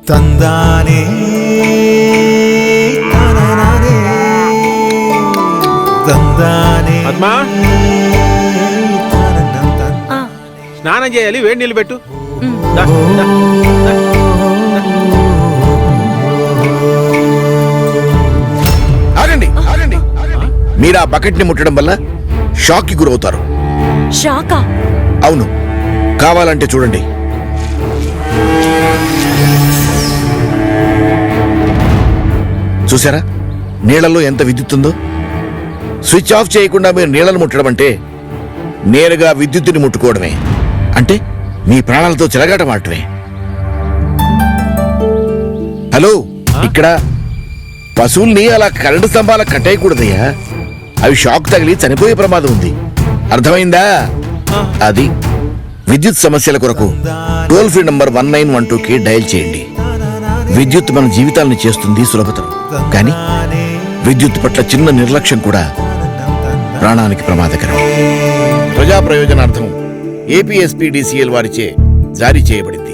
తందానే తననానే తందానే. పద్మా, స్నానం చేయాలి, వేడి నీళ్ళు పెట్టు. దా, దా, దా. ఆగండి ఆగండి, మీరు ఆ బకెట్ ని ముట్టడం వల్ల షాక్ కి గురవుతారు. షాకా? అవును, కావాలంటే చూడండి. చూసారా నీళ్లలో ఎంత విద్యుత్ ఉందో? స్విచ్ ఆఫ్ చేయకుండా మీరు నీళ్లను ముట్టడం అంటే నేరుగా విద్యుత్తుని ముట్టుకోవడమే. అంటే మీ ప్రాణాలతో చెలగాటమాడటమే. హలో, ఇక్కడ పశువుల్ని అలా కరెంటు స్తంభాల కట్టేయకూడదయ్యా. అవి షాక్ తగిలి చనిపోయే ప్రమాదం ఉంది. అర్థమైందా? అది విద్యుత్ సమస్యల కొరకు టోల్ ఫ్రీ నంబర్ 1912కి డయల్ చేయండి. విద్యుత్ మన జీవితాలను చేస్తుంది సులభతరం. కానీ విద్యుత్ పట్ల చిన్న నిర్లక్ష్యం కూడా ప్రాణానికి ప్రమాదకరం. ప్రజా ప్రయోజనార్థం ఏపీఎస్పీడీసీఎల్ వారిచే జారీ చేయబడింది.